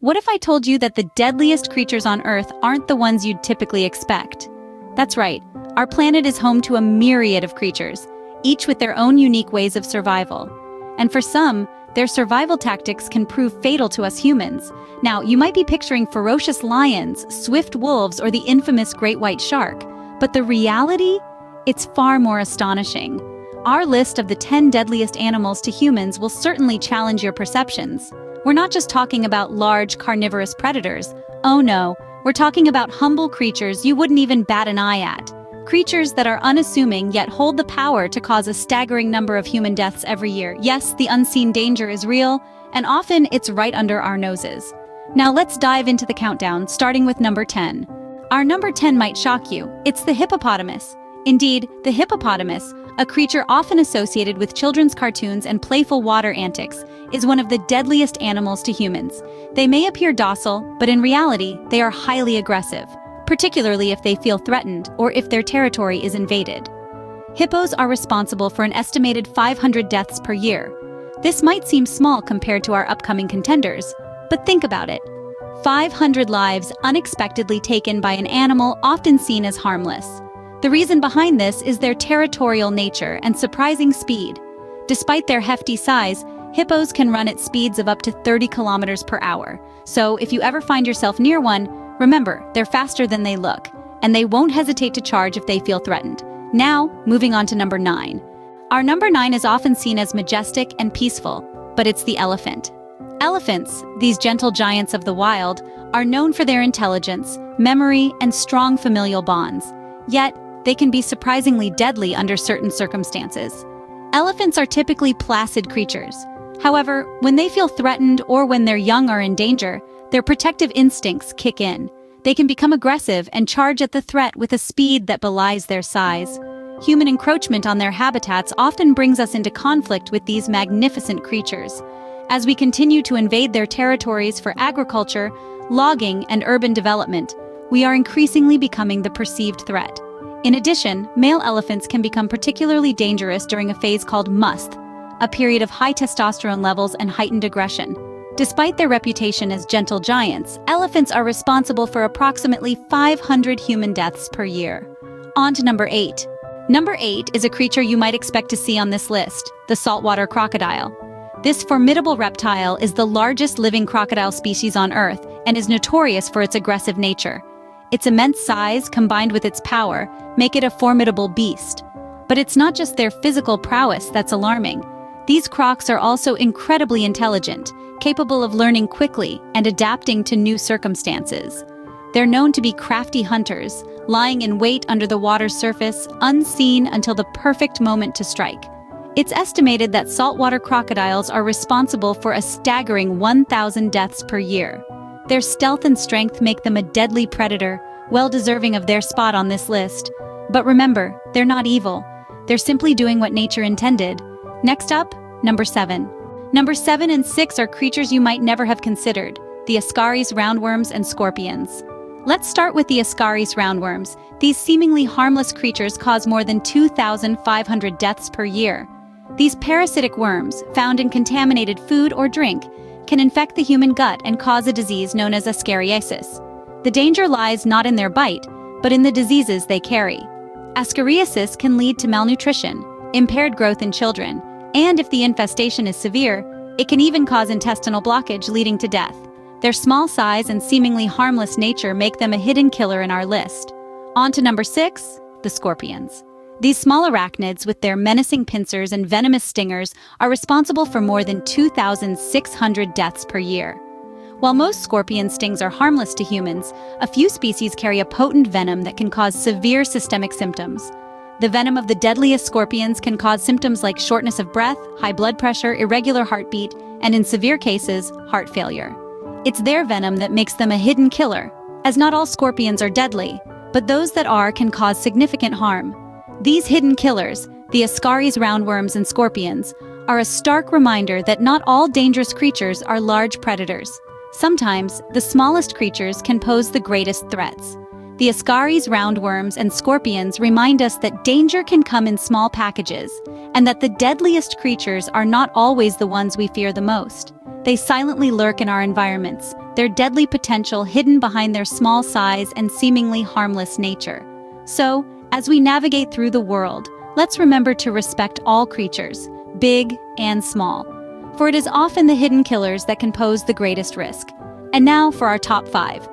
What if I told you that the deadliest creatures on Earth aren't the ones you'd typically expect? That's right, our planet is home to a myriad of creatures, each with their own unique ways of survival. And for some, their survival tactics can prove fatal to us humans. Now, you might be picturing ferocious lions, swift wolves, or the infamous great white shark. But the reality? It's far more astonishing. Our list of the 10 deadliest animals to humans will certainly challenge your perceptions. We're not just talking about large carnivorous predators. Oh no, we're talking about humble creatures you wouldn't even bat an eye at. Creatures that are unassuming yet hold the power to cause a staggering number of human deaths every year. Yes, the unseen danger is real, and often it's right under our noses. Now let's dive into the countdown, starting with number 10. Our number 10 might shock you. It's the hippopotamus. Indeed, the hippopotamus, a creature often associated with children's cartoons and playful water antics, is one of the deadliest animals to humans. They may appear docile, but in reality, they are highly aggressive, particularly if they feel threatened or if their territory is invaded. Hippos are responsible for an estimated 500 deaths per year. This might seem small compared to our upcoming contenders, but think about it. 500 lives unexpectedly taken by an animal often seen as harmless. The reason behind this is their territorial nature and surprising speed. Despite their hefty size, hippos can run at speeds of up to 30 kilometers per hour. So if you ever find yourself near one, remember, they're faster than they look, and they won't hesitate to charge if they feel threatened. Now, moving on to number 9. Our number 9 is often seen as majestic and peaceful, but it's the elephant. Elephants, these gentle giants of the wild, are known for their intelligence, memory, and strong familial bonds. Yet, they can be surprisingly deadly under certain circumstances. Elephants are typically placid creatures. However, when they feel threatened or when their young are in danger, their protective instincts kick in. They can become aggressive and charge at the threat with a speed that belies their size. Human encroachment on their habitats often brings us into conflict with these magnificent creatures. As we continue to invade their territories for agriculture, logging, and urban development, we are increasingly becoming the perceived threat. In addition, male elephants can become particularly dangerous during a phase called musth, a period of high testosterone levels and heightened aggression. Despite their reputation as gentle giants, elephants are responsible for approximately 500 human deaths per year. On to number 8. Number 8 is a creature you might expect to see on this list, the saltwater crocodile. This formidable reptile is the largest living crocodile species on Earth and is notorious for its aggressive nature. Its immense size, combined with its power, make it a formidable beast. But it's not just their physical prowess that's alarming. These crocs are also incredibly intelligent, capable of learning quickly and adapting to new circumstances. They're known to be crafty hunters, lying in wait under the water's surface, unseen until the perfect moment to strike. It's estimated that saltwater crocodiles are responsible for a staggering 1,000 deaths per year. Their stealth and strength make them a deadly predator, well deserving of their spot on this list. But remember, they're not evil. They're simply doing what nature intended. Next up, number 7. Number 7 and 6 are creatures you might never have considered, the Ascaris roundworms and scorpions. Let's start with the Ascaris roundworms. These seemingly harmless creatures cause more than 2,500 deaths per year. These parasitic worms, found in contaminated food or drink, can infect the human gut and cause a disease known as ascariasis. The danger lies not in their bite, but in the diseases they carry. Ascariasis can lead to malnutrition, impaired growth in children, and if the infestation is severe, it can even cause intestinal blockage leading to death. Their small size and seemingly harmless nature make them a hidden killer in our list. On to number 6, the scorpions. These small arachnids with their menacing pincers and venomous stingers are responsible for more than 2,600 deaths per year. While most scorpion stings are harmless to humans, a few species carry a potent venom that can cause severe systemic symptoms. The venom of the deadliest scorpions can cause symptoms like shortness of breath, high blood pressure, irregular heartbeat, and in severe cases, heart failure. It's their venom that makes them a hidden killer, as not all scorpions are deadly, but those that are can cause significant harm. These hidden killers, the Ascaris roundworms and scorpions, are a stark reminder that not all dangerous creatures are large predators. Sometimes, the smallest creatures can pose the greatest threats. The ascaris, roundworms, and scorpions remind us that danger can come in small packages, and that the deadliest creatures are not always the ones we fear the most. They silently lurk in our environments, their deadly potential hidden behind their small size and seemingly harmless nature. So, as we navigate through the world, let's remember to respect all creatures, big and small, for it is often the hidden killers that can pose the greatest risk. And now for our top 5.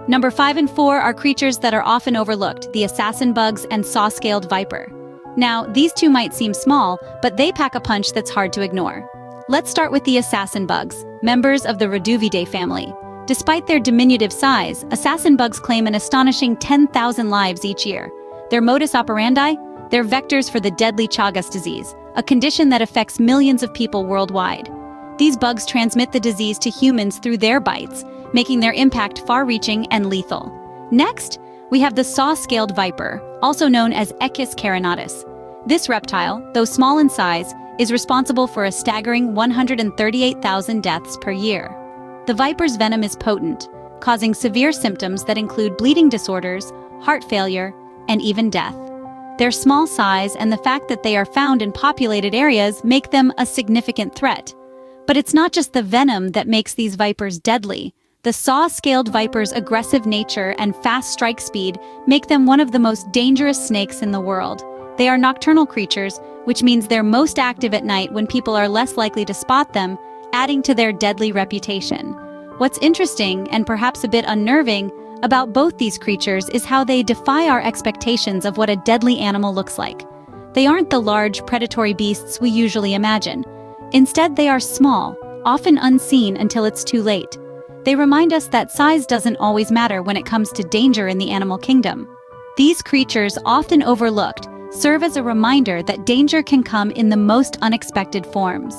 Number 5 and 4 are creatures that are often overlooked, the assassin bugs and saw-scaled viper. Now, these two might seem small, but they pack a punch that's hard to ignore. Let's start with the assassin bugs, members of the Reduvidae family. Despite their diminutive size, assassin bugs claim an astonishing 10,000 lives each year. Their modus operandi? They're vectors for the deadly Chagas disease, a condition that affects millions of people worldwide. These bugs transmit the disease to humans through their bites, making their impact far-reaching and lethal. Next, we have the saw-scaled viper, also known as Echis carinatus. This reptile, though small in size, is responsible for a staggering 138,000 deaths per year. The viper's venom is potent, causing severe symptoms that include bleeding disorders, heart failure, and even death. Their small size and the fact that they are found in populated areas make them a significant threat. But it's not just the venom that makes these vipers deadly. The saw-scaled viper's aggressive nature and fast strike speed make them one of the most dangerous snakes in the world. They are nocturnal creatures, which means they're most active at night when people are less likely to spot them, adding to their deadly reputation. What's interesting, and perhaps a bit unnerving, about both these creatures is how they defy our expectations of what a deadly animal looks like. They aren't the large, predatory beasts we usually imagine. Instead, they are small, often unseen until it's too late. They remind us that size doesn't always matter when it comes to danger in the animal kingdom. These creatures, often overlooked, serve as a reminder that danger can come in the most unexpected forms.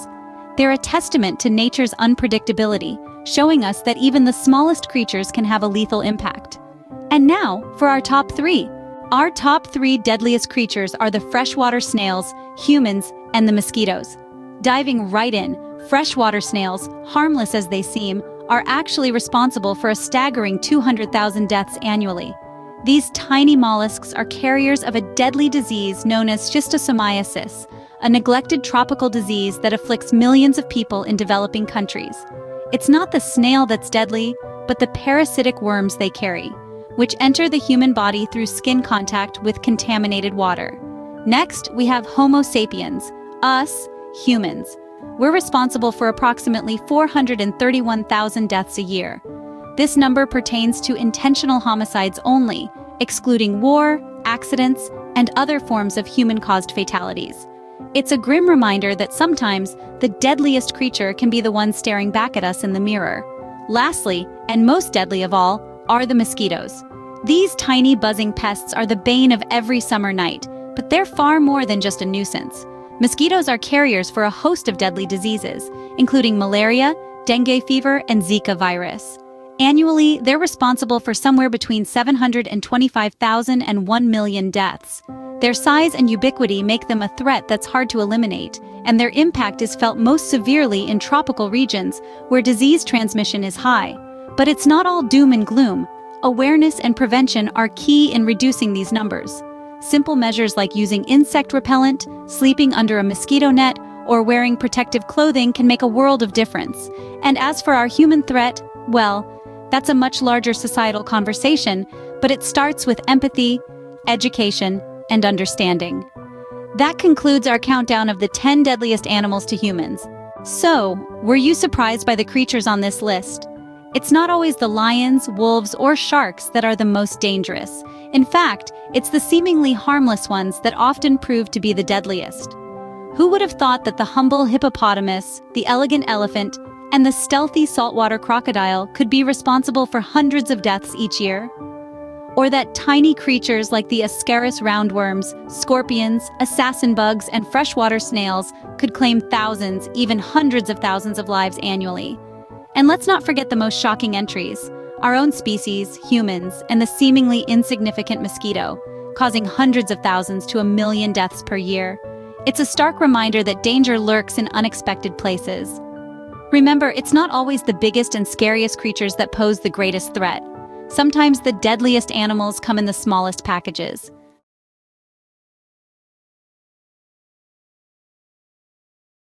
They're a testament to nature's unpredictability, showing us that even the smallest creatures can have a lethal impact. And now, for our top 3. Our top 3 deadliest creatures are the freshwater snails, humans, and the mosquitoes. Diving right in, freshwater snails, harmless as they seem, are actually responsible for a staggering 200,000 deaths annually. These tiny mollusks are carriers of a deadly disease known as schistosomiasis, a neglected tropical disease that afflicts millions of people in developing countries. It's not the snail that's deadly, but the parasitic worms they carry, which enter the human body through skin contact with contaminated water. Next, we have Homo sapiens, us, humans. We're responsible for approximately 431,000 deaths a year. This number pertains to intentional homicides only, excluding war, accidents, and other forms of human-caused fatalities. It's a grim reminder that sometimes the deadliest creature can be the one staring back at us in the mirror. Lastly, and most deadly of all, are the mosquitoes. These tiny buzzing pests are the bane of every summer night, but they're far more than just a nuisance. Mosquitoes are carriers for a host of deadly diseases, including malaria, dengue fever, and Zika virus. Annually, they're responsible for somewhere between 725,000 and 1 million deaths. Their size and ubiquity make them a threat that's hard to eliminate, and their impact is felt most severely in tropical regions where disease transmission is high. But it's not all doom and gloom. Awareness and prevention are key in reducing these numbers. Simple measures like using insect repellent, sleeping under a mosquito net, or wearing protective clothing can make a world of difference. And as for our human threat, well, that's a much larger societal conversation, but it starts with empathy, education, and understanding. That concludes our countdown of the 10 deadliest animals to humans. So, were you surprised by the creatures on this list? It's not always the lions, wolves, or sharks that are the most dangerous. In fact, it's the seemingly harmless ones that often prove to be the deadliest. Who would have thought that the humble hippopotamus, the elegant elephant, and the stealthy saltwater crocodile could be responsible for hundreds of deaths each year? Or that tiny creatures like the Ascaris roundworms, scorpions, assassin bugs, and freshwater snails could claim thousands, even hundreds of thousands of lives annually. And let's not forget the most shocking entries, our own species, humans, and the seemingly insignificant mosquito, causing hundreds of thousands to 1 million deaths per year. It's a stark reminder that danger lurks in unexpected places. Remember, it's not always the biggest and scariest creatures that pose the greatest threat. Sometimes the deadliest animals come in the smallest packages.